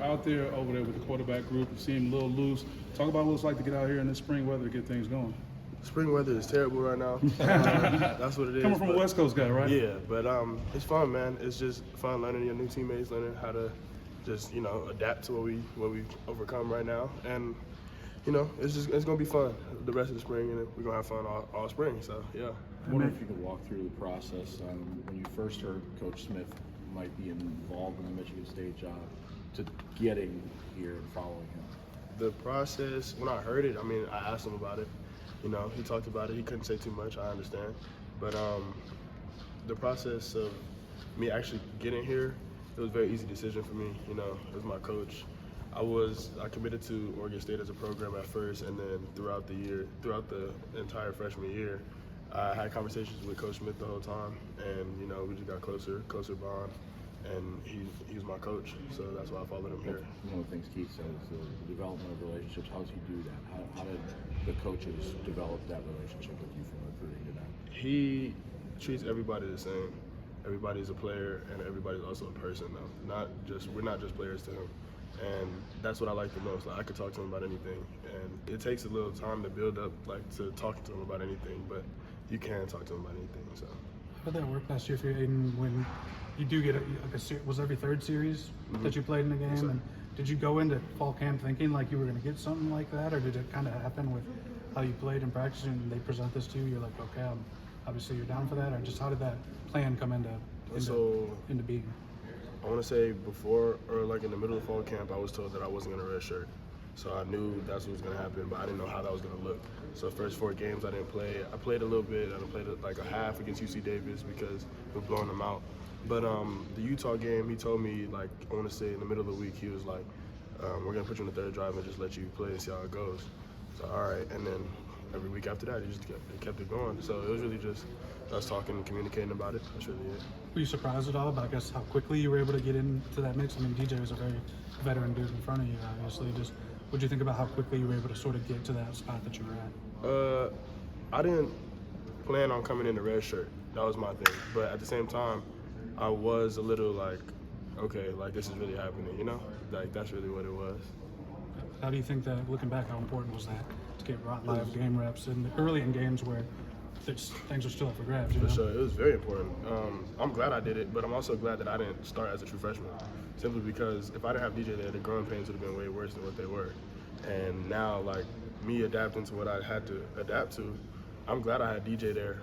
out there over there with the quarterback group. You seem a little loose. Talk about what it's like to get out here in this spring weather to get things going. Spring weather is terrible right now. That's what it is. Coming from a West Coast guy, right? Yeah, but it's fun, man. It's just fun learning your new teammates, learning how to just adapt to what we overcome right now, and it's gonna be fun the rest of the spring, and we're gonna have fun all spring. So yeah. I wonder if you could walk through the process when you first heard Coach Smith might be involved in the Michigan State job to getting here and following him. The process, when I heard it, I asked him about it. He talked about it. He couldn't say too much, I understand. But the process of me actually getting here, it was a very easy decision for me. As my coach, I committed to Oregon State as a program at first, and then throughout the entire freshman year, I had conversations with Coach Smith the whole time, and we just got closer bond. And he was my coach, so that's why I followed him here. One of the things Keith said is the development of relationships. How does he do that? How did the coaches develop that relationship with you from recruiting to now? He treats everybody the same. Everybody's a player, and everybody's also a person, though. We're not just players to him. And that's what I like the most. I could talk to him about anything, and it takes a little time to build up, to talk to him about anything, but you can talk to him about anything. So. How did that work last year for you, Aidan, when you do get was every third series that you played in the game? And did you go into fall camp thinking like you were going to get something like that, or did it kind of happen with how you played in practice and they present this to you? You're like, okay, obviously you're down for that, or just how did that plan come into being? I want to say before or in the middle of fall camp, I was told that I wasn't going to redshirt. So I knew that's what was going to happen, but I didn't know how that was going to look. So the first 4 games I didn't play. I played a little bit. I played a half against UC Davis because we're blowing them out. But the Utah game, he told me, I want to say in the middle of the week, he was like, we're going to put you in the third drive and just let you play and see how it goes. So, all right. And then every week after that, he just kept it going. So it was really just us talking and communicating about it. That's really it. Were you surprised at all about, how quickly you were able to get into that mix? DJ was a very veteran dude in front of you, obviously. What do you think about how quickly you were able to sort of get to that spot that you were at? I didn't plan on coming in the red shirt. That was my thing. But at the same time, I was a little okay, this is really happening, that's really what it was. How do you think that, looking back, how important was that to get live game reps and early in games where things are still up for grabs? For sure, it was very important. I'm glad I did it, but I'm also glad that I didn't start as a true freshman. Simply because if I didn't have DJ there, the growing pains would have been way worse than what they were. And now, me adapting to what I had to adapt to, I'm glad I had DJ there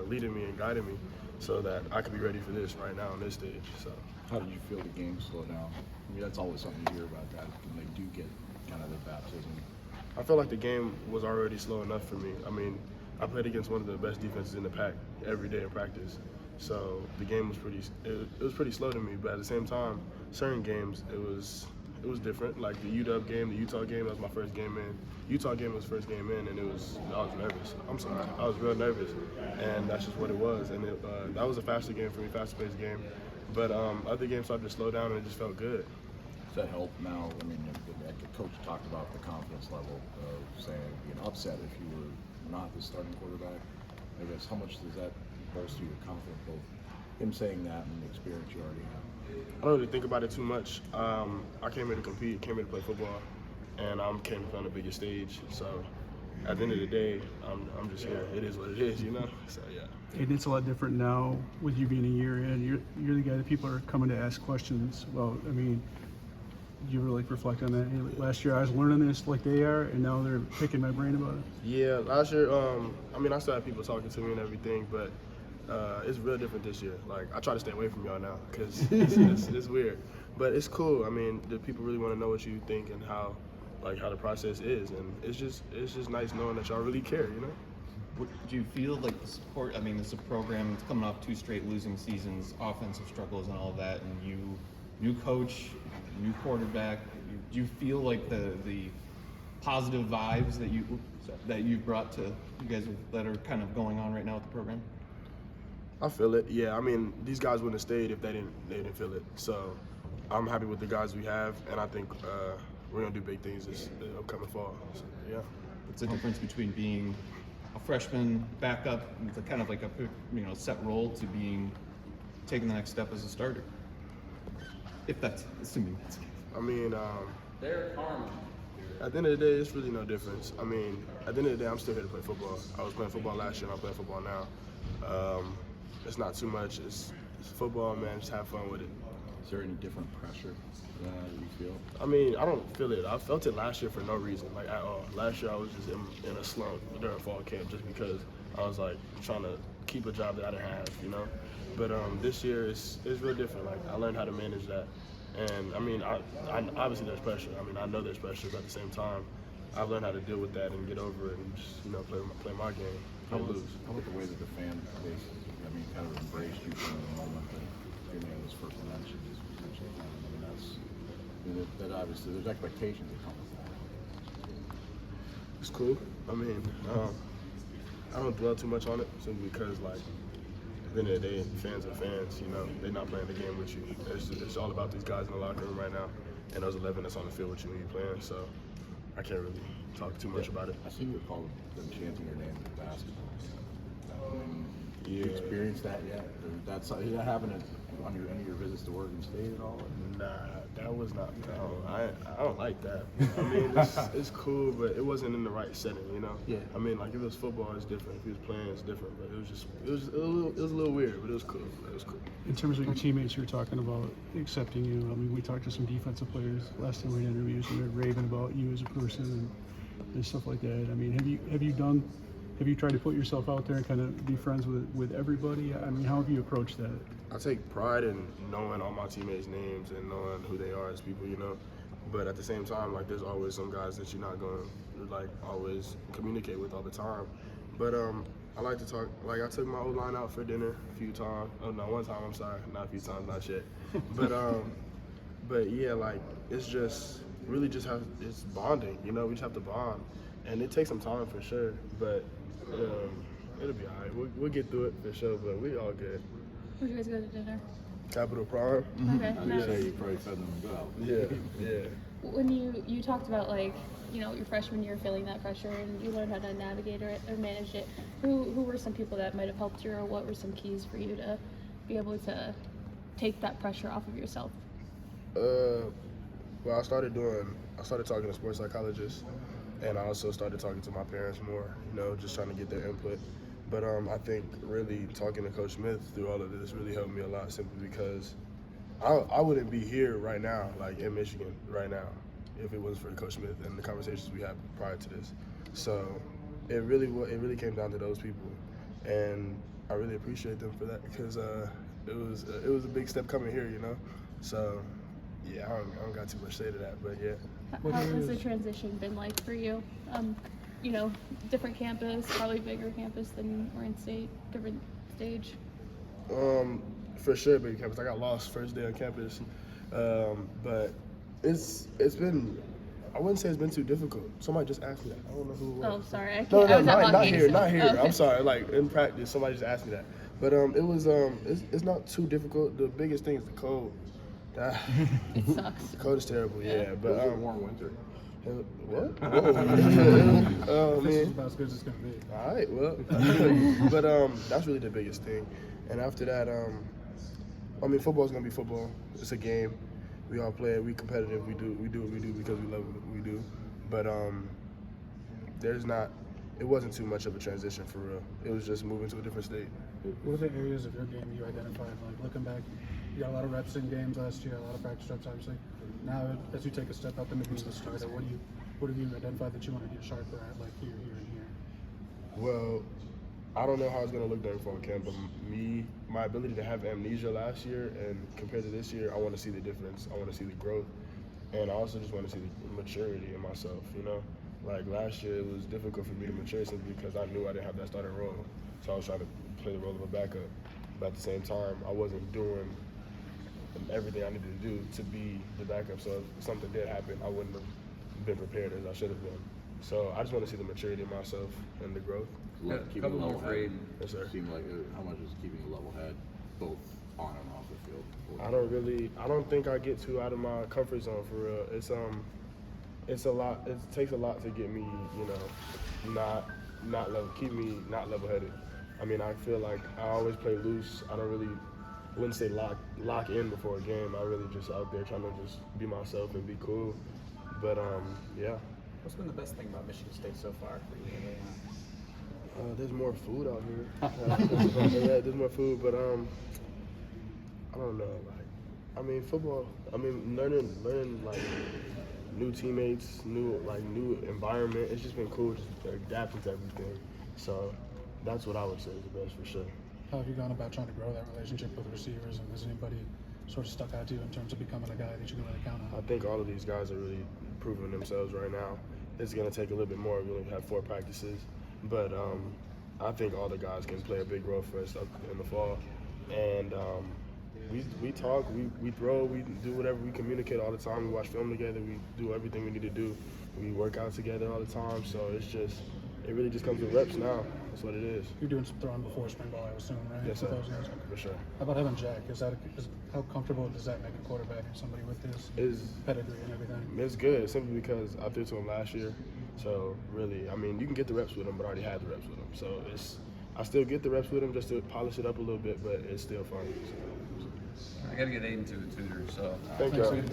leading me and guiding me so that I could be ready for this right now on this stage. So, how did you feel the game slow down? That's always something you hear about that when they do get kind of the baptism. I felt like the game was already slow enough for me. I played against one of the best defenses in the pack every day in practice. So the game was pretty slow to me, but at the same time, certain games it was different. Like the UW game, the Utah game, that was my first game in. Utah game was first game in, and I was nervous. I was real nervous, and that's just what it was. And that was a faster game for me, faster-paced game. But other games started to slow down, and it just felt good. Does that help now? The coach talked about the confidence level of saying being upset if you were not the starting quarterback. I guess how much does that bolster your confidence, both him saying that and the experience you already have? I don't really think about it too much. I came here to compete, came here to play football, and I came on the biggest stage. So at the end of the day, I'm just here. It is what it is, So yeah. And it's a lot different now with you being a year in. You're the guy that people are coming to ask questions about. Do you really reflect on that? Hey, last year I was learning this like they are, and now they're picking my brain about it. Yeah, last year, I still have people talking to me and everything, but it's real different this year. I try to stay away from y'all now because it's weird, but it's cool. The people really want to know what you think and how the process is, and it's just nice knowing that y'all really care, Do you feel like the support? It's a program that's coming off 2 straight losing seasons, offensive struggles, and all of that, and new coach, new quarterback. Do you feel like the positive vibes that you brought to you guys that are kind of going on right now with the program? I feel it. Yeah, these guys wouldn't have stayed if they didn't feel it. So I'm happy with the guys we have, and I think we're gonna do big things this upcoming fall. So, yeah. What's the difference between being a freshman backup with a kind of like a set role to taking the next step as a starter? If that's assuming that's the case. I mean, at the end of the day, it's really no difference. I mean, at the end of the day, I'm still here to play football. I was playing football last year, and I'm playing football now. It's not too much. It's football, man. Just have fun with it. Is there any different pressure you feel? I mean, I don't feel it. I felt it last year for no reason, like at all. Last year, I was just in a slump during fall camp just because I was like trying to keep a job that I didn't have, you know. But this year, it's real different. Like I learned how to manage that, and I mean, I obviously there's pressure. I mean, I know there's pressure, but at the same time, I've learned how to deal with that and get over it and just play my game. How Don't about lose. the way that the fan base, I mean, kind of embraced you from the moment that your name was first mentioned? I mean, that obviously there's expectations that come with that. It's cool. I mean, I don't dwell too much on it simply because, like, at the end of the day, fans are fans. You know, they're not playing the game with you. It's all about these guys in the locker room right now, and those 11 that's on the field with you when you're playing. So I can't really talk too much about it. I seem to recall them chanting your name in basketball. I mean, Yeah. you experienced that yet? Did that happen on any of your visits to Oregon State at all? Nah, that was not. No, I don't like that. I mean, it's cool, but it wasn't in the right setting, you know. Yeah. I mean, like if it was football, it's different. If he was playing, it's different. But it was a little weird, but it was cool. It was cool. In terms of your teammates, you were talking about accepting you. I mean, we talked to some defensive players last time we had interviews, and they're raving about you as a person and stuff like that. I mean, have you tried to put yourself out there and kind of be friends with everybody? I mean, how have you approached that? I take pride in knowing all my teammates' names and knowing who they are as people, you know. But at the same time, like, there's always some guys that you're not going to, like, always communicate with all the time. But I like to talk. Like, I took my old line out for dinner a few times. Oh, no, one time, I'm sorry. Not a few times, not yet. But yeah, like, it's just really just it's bonding, you know. We just have to bond. And it takes some time for sure. But it'll be all right. We'll get through it for sure, but we all good. Where'd you guys go to dinner? Capital Prime. Okay, I nice. would say you probably fed them well. Yeah. When you talked about, like, you know, your freshman year feeling that pressure and you learned how to navigate it or manage it, who were some people that might have helped you, or what were some keys for you to be able to take that pressure off of yourself? Well, I started talking to sports psychologists, and I also started talking to my parents more, you know, just trying to get their input. But I think really talking to Coach Smith through all of this really helped me a lot, simply because I wouldn't be here right now, like in Michigan right now, if it wasn't for Coach Smith and the conversations we had prior to this. So it really came down to those people, and I really appreciate them for that, because it was a big step coming here, you know. So yeah, I don't got too much to say to that, but yeah. How has the transition been like for you? You know, different campus, probably bigger campus than Oregon State, different stage. For sure, big campus. I got lost first day on campus, but it's been. I wouldn't say it's been too difficult. Somebody just asked me that. I don't know who it was. Oh, sorry. I can't. No, I was at not hockey, here, so- not here. Okay. I'm sorry. Like in practice, somebody just asked me that. But it was it's not too difficult. The biggest thing is the cold. It sucks. The cold is terrible, yeah. But It was a warm winter. what? Whoa. Oh This is man. about as good as it's going to be. All right, well, but that's really the biggest thing. And after that, I mean, football's gonna be football. It's a game. We all play it. We competitive. We do what we do because we love what we do. But it wasn't too much of a transition for real. It was just moving to a different state. What are the areas of your game you identified? Like, looking back, you got a lot of reps in games last year, a lot of practice reps, obviously. Now, as you take a step up into being the starter, what have you identified that you want to get sharper at, like here, and here? Well, I don't know how it's gonna look during fall camp, but my ability to have amnesia last year and compared to this year, I want to see the difference. I want to see the growth, and I also just want to see the maturity in myself. You know, like last year, it was difficult for me to mature simply because I knew I didn't have that starting role, so I was trying to play the role of a backup. But at the same time, I wasn't doing everything I needed to do to be the backup. So if something did happen, I wouldn't have been prepared as I should have been. So I just want to see the maturity in myself and the growth. Keeping a level head. Yes, sir. Seemed like how much is keeping a level head, both on and off the field? I don't think I get too out of my comfort zone for real. It's a lot. It takes a lot to get me, you know, keep me not level headed. I mean, I feel like I always play loose. I don't really wouldn't say lock in before a game. I really just out there trying to just be myself and be cool. But yeah. What's been the best thing about Michigan State so far for you? There's more food out here. Yeah, there's more food, but I don't know. Like, I mean, football. I mean, learning like new teammates, new environment. It's just been cool, just adapting to everything. So that's what I would say is the best for sure. How have you gone about trying to grow that relationship with receivers, and has anybody sort of stuck out to you in terms of becoming a guy that you can really count on? I think all of these guys are really proving themselves right now. It's going to take a little bit more. We only have 4 practices, but I think all the guys can play a big role for us up in the fall. And we talk, we throw, we do whatever. We communicate all the time. We watch film together. We do everything we need to do. We work out together all the time. So it really just comes with reps now. That's what it is. You're doing some throwing before spring ball, I assume, right? Yes, sir. With those guys? For sure. How about having Jack? How comfortable does that make a quarterback and somebody with his pedigree and everything? It's good simply because I threw to him last year. So really, I mean, you can get the reps with him, but I already had the reps with him. So I still get the reps with him just to polish it up a little bit, but it's still fun. I got to get Aidan to a tutor, so. Thank you.